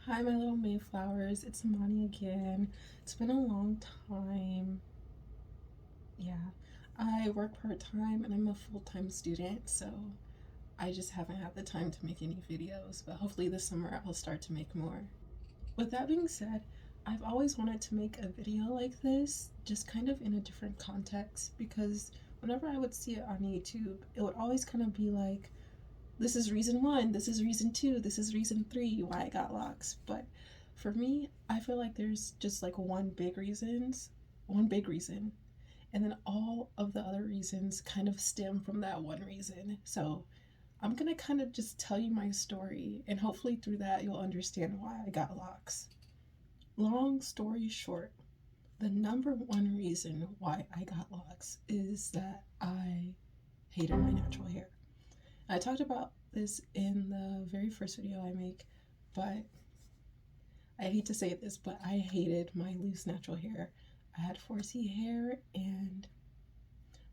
Hi, my little Mayflowers. It's Amani again. It's been a long time. Yeah, I work part time and I'm a full time student, so I just haven't had the time to make any videos. But hopefully, this summer I'll start to make more. With that being said, I've always wanted to make a video like this, just kind of in a different context, because whenever I would see it on YouTube, it would always kind of be like, this is reason one, this is reason two, this is reason three why I got locks. But for me, I feel like there's just like one big reason, and then all of the other reasons kind of stem from that one reason. So I'm gonna kind of just tell you my story, and hopefully through that you'll understand why I got locks. Long story short, the number one reason why I got locks is that I hated my natural hair. I talked about this in the very first video I make, but I hate to say this, but I hated my loose natural hair. I had 4C hair, and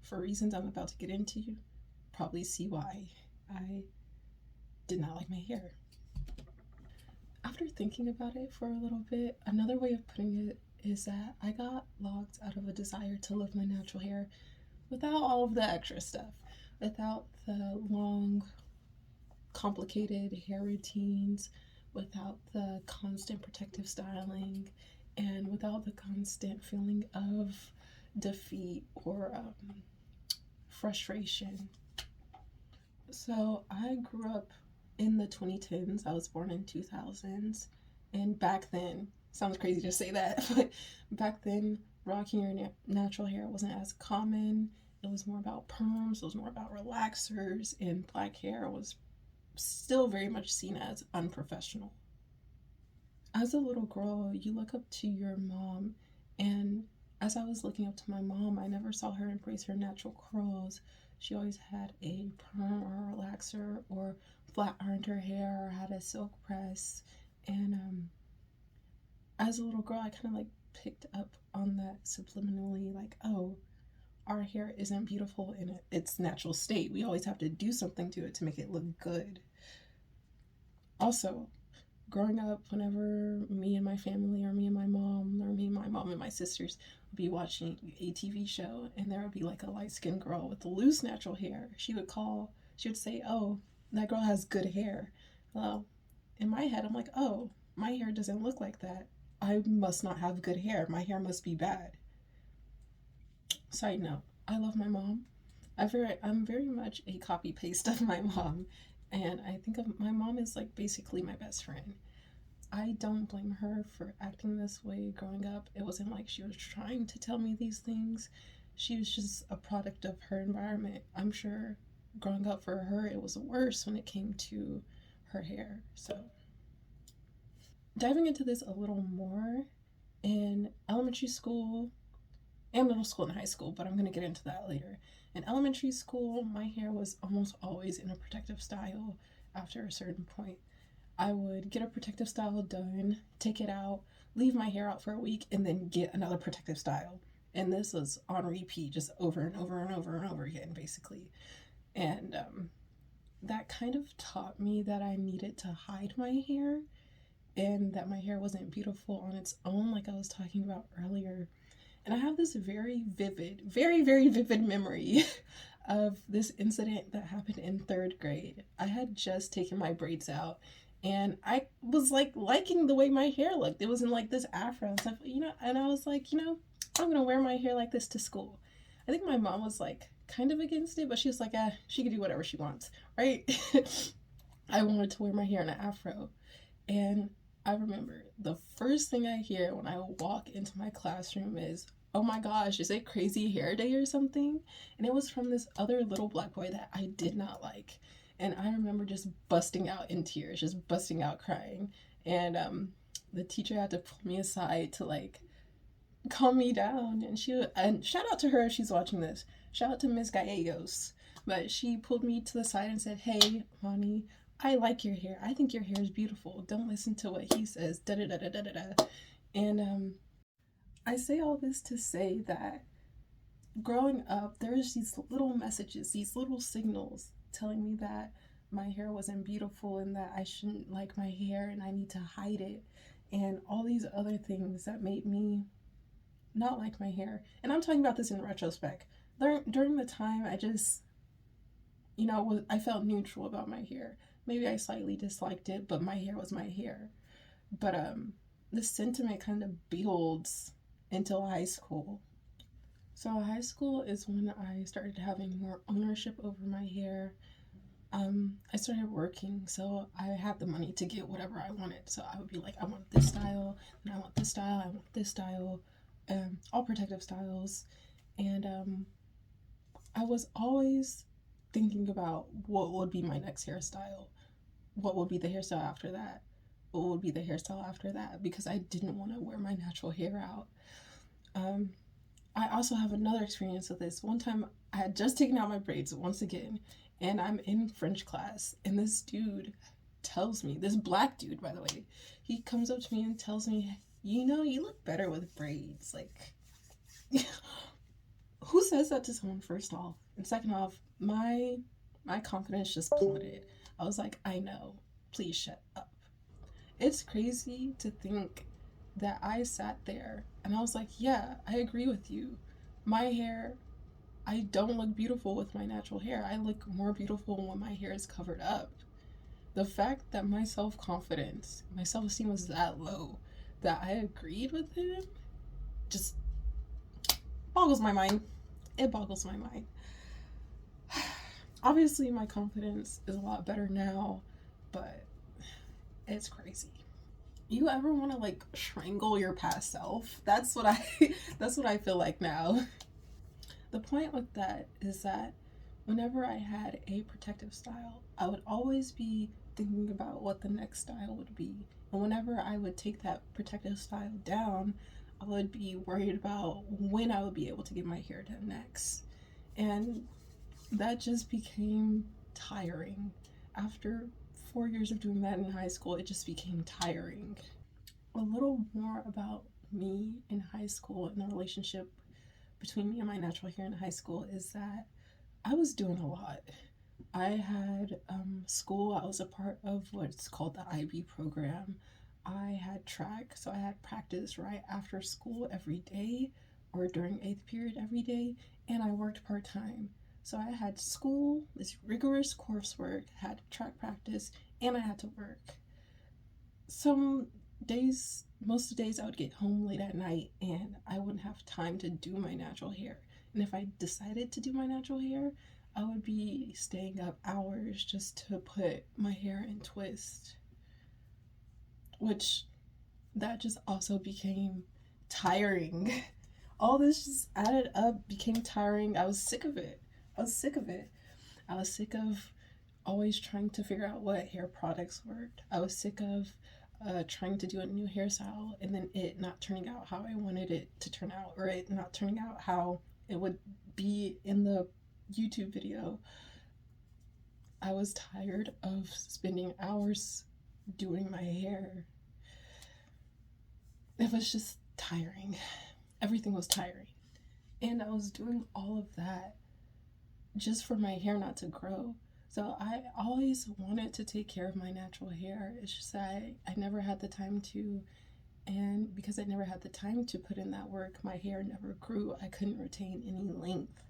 for reasons I'm about to get into, you probably see why I did not like my hair. After thinking about it for a little bit, another way of putting it is that I got locked out of a desire to live my natural hair without all of the extra stuff, without the long complicated hair routines, without the constant protective styling, and without the constant feeling of defeat or frustration. So I grew up in the 2010s. I was born in 2000s. And back then, sounds crazy to say that, but back then, rocking your natural hair wasn't as common. It was more about perms, it was more about relaxers, and black hair was still very much seen as unprofessional. As a little girl, you look up to your mom, and as I was looking up to my mom, I never saw her embrace her natural curls. She always had a perm or a relaxer, or flat ironed her hair, or had a silk press. And as a little girl, I kind of like picked up on that subliminally, like, oh, our hair isn't beautiful in its natural state. We always have to do something to it to make it look good. Also, growing up, whenever me and my family, or me and my mom, or me and my mom and my sisters would be watching a TV show, and there would be like a light skinned girl with loose natural hair, she would say, oh, that girl has good hair. Well, in my head, I'm like, oh, my hair doesn't look like that. I must not have good hair. My hair must be bad. Side note, I love my mom. I'm very much a copy paste of my mom, and I think of my mom is like basically my best friend. I don't blame her for acting this way growing up. It wasn't like she was trying to tell me these things. She was just a product of her environment. I'm sure growing up for her, it was worse when it came to her hair. So, diving into this a little more, in elementary school and middle school and high school, but I'm going to get into that later. In elementary school, my hair was almost always in a protective style after a certain point. I would get a protective style done, take it out, leave my hair out for a week, and then get another protective style. And this was on repeat, just over and over and over and over again, basically. And that kind of taught me that I needed to hide my hair, and that my hair wasn't beautiful on its own, like I was talking about earlier. And I have this very vivid memory of this incident that happened in third grade. I had just taken my braids out, and I was like liking the way my hair looked. It was in like this afro and stuff, and I was like, I'm gonna wear my hair like this to school. I think my mom was like kind of against it, but she was like, she can do whatever she wants, right? I wanted to wear my hair in an afro. And I remember the first thing I hear when I walk into my classroom is, oh my gosh, is it crazy hair day or something? And it was from this other little black boy that I did not like. And I remember just busting out in tears, just busting out crying. And the teacher had to pull me aside to like calm me down. And shout out to her if she's watching this. Shout out to Miss Gallegos. But she pulled me to the side and said, hey, Honey, I like your hair. I think your hair is beautiful. Don't listen to what he says. Da da da da da da da. And I say all this to say that growing up, there's these little messages, these little signals telling me that my hair wasn't beautiful and that I shouldn't like my hair and I need to hide it, and all these other things that made me not like my hair. And I'm talking about this in retrospect. During the time, I just, I felt neutral about my hair. Maybe I slightly disliked it, but my hair was my hair. But this sentiment kind of builds until high school. So high school is when I started having more ownership over my hair. I started working, so I had the money to get whatever I wanted. So I would be like, I want this style, and I want this style, I want this style, all protective styles. And I was always thinking about what would be my next hairstyle, what would be the hairstyle after that, what would be the hairstyle after that, because I didn't want to wear my natural hair out. Um, I also have another experience with this. One time I had just taken out my braids once again, and I'm in French class, and this dude tells me, this black dude, by the way, he comes up to me and tells me, you look better with braids. Like, who says that to someone, first off? And second off, my confidence just plummeted. I was like, I know, please shut up. It's crazy to think that I sat there and I was like, yeah, I agree with you. My hair, I don't look beautiful with my natural hair. I look more beautiful when my hair is covered up. The fact that my self-confidence, my self-esteem was that low that I agreed with him just boggles my mind. It boggles my mind. Obviously, my confidence is a lot better now, but it's crazy. You ever want to like strangle your past self? That's what I feel like now. The point with that is that whenever I had a protective style, I would always be thinking about what the next style would be. And whenever I would take that protective style down, I would be worried about when I would be able to get my hair done next. And that just became tiring. After 4 years of doing that in high school, it just became tiring. A little more about me in high school and the relationship between me and my natural hair in high school is that I was doing a lot. I had school. I was a part of what's called the IB program. I had track, so I had practice right after school every day or during eighth period every day, and I worked part-time. So I had school, this rigorous coursework, had track practice, and I had to work. Some days, most of the days, I would get home late at night and I wouldn't have time to do my natural hair. And if I decided to do my natural hair, I would be staying up hours just to put my hair in twist, which that just also became tiring. All this just added up, became tiring. I was sick of it. I was sick of it. I was sick of always trying to figure out what hair products worked. I was sick of trying to do a new hairstyle and then it not turning out how I wanted it to turn out, or it not turning out how it would be in the YouTube video. I was tired of spending hours doing my hair. It was just tiring. Everything was tiring. And I was doing all of that just for my hair not to grow. So I always wanted to take care of my natural hair. It's just that I never had the time to. And because I never had the time to put in that work, my hair never grew. I couldn't retain any length.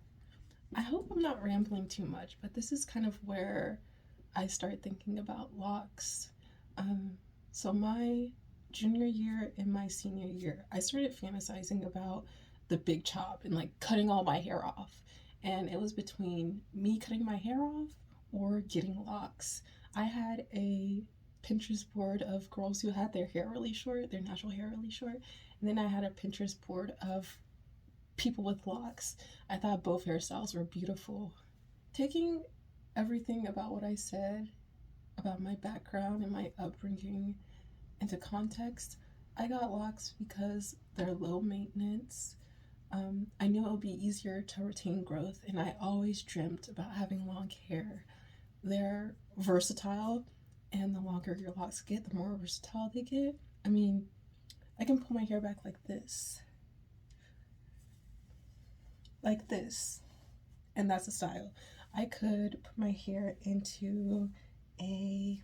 I hope I'm not rambling too much, but this is kind of where I start thinking about locks. So my junior year and my senior year, I started fantasizing about the big chop and like cutting all my hair off. And it was between me cutting my hair off or getting locks. I had a Pinterest board of girls who had their hair really short, their natural hair really short. And then I had a Pinterest board of people with locks. I thought both hairstyles were beautiful. Taking everything about what I said, about my background and my upbringing into context, I got locks because they're low maintenance. I knew it would be easier to retain growth, and I always dreamt about having long hair. They're versatile, and the longer your locks get, the more versatile they get. I mean, I can pull my hair back like this, and that's a style. I could put my hair into a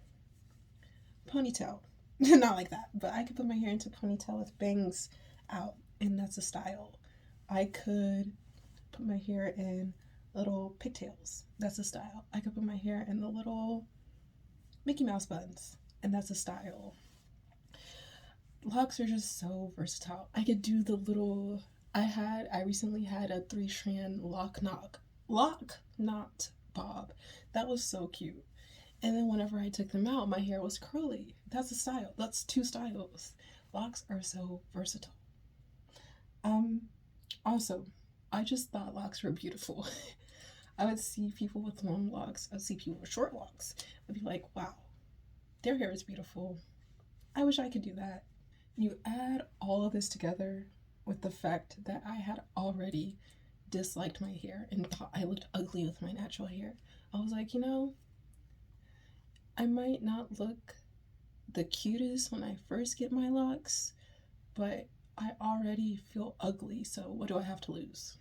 ponytail. Not like that, but I could put my hair into ponytail with bangs out, and that's a style. I could put my hair in little pigtails. That's a style. I could put my hair in the little Mickey Mouse buns, and that's a style. Locks are just so versatile. I could do the little. I recently had a 3-strand lock knot bob. That was so cute. And then whenever I took them out, my hair was curly. That's a style. That's 2 styles. Locks are so versatile. Um, Also, I just thought locks were beautiful. I would see people with long locks. I'd see people with short locks. I'd be like, wow, their hair is beautiful. I wish I could do that. You add all of this together with the fact that I had already disliked my hair and thought I looked ugly with my natural hair. I was like, I might not look the cutest when I first get my locks, but I already feel ugly, so what do I have to lose?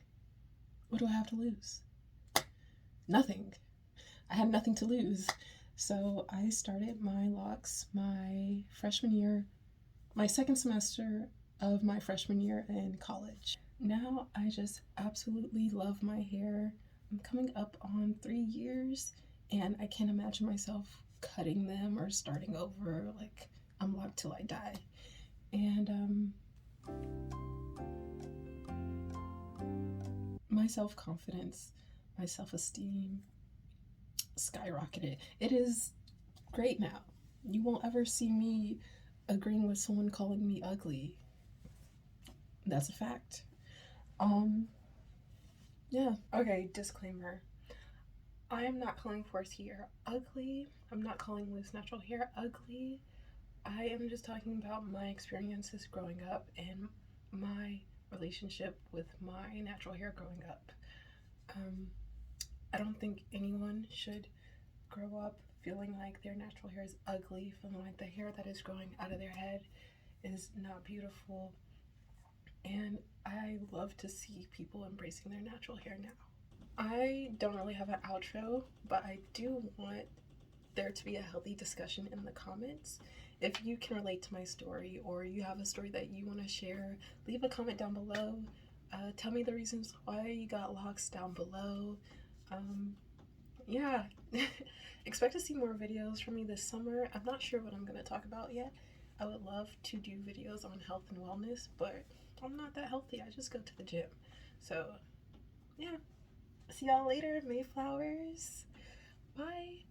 What do I have to lose? Nothing. I had nothing to lose. So I started my locks my freshman year, my second semester of my freshman year in college. Now I just absolutely love my hair. I'm coming up on 3 years, and I can't imagine myself cutting them or starting over. Like, I'm locked till I die. And my self-confidence, my self-esteem skyrocketed. It is great now. You won't ever see me agreeing with someone calling me ugly. That's a fact. Um, yeah. Okay, disclaimer. I am not calling Force hair ugly. I'm not calling loose natural hair ugly. I am just talking about my experiences growing up and my relationship with my natural hair growing up. Um, I don't think anyone should grow up feeling like their natural hair is ugly, feeling like the hair that is growing out of their head is not beautiful. And I love to see people embracing their natural hair now. I don't really have an outro, but I do want there to be a healthy discussion in the comments. If you can relate to my story or you have a story that you want to share, leave a comment down below. Tell me the reasons why you got locks down below. Yeah, expect to see more videos from me this summer. I'm not sure what I'm going to talk about yet. I would love to do videos on health and wellness, but I'm not that healthy. I just go to the gym. So, yeah. See y'all later, Mayflowers. Bye.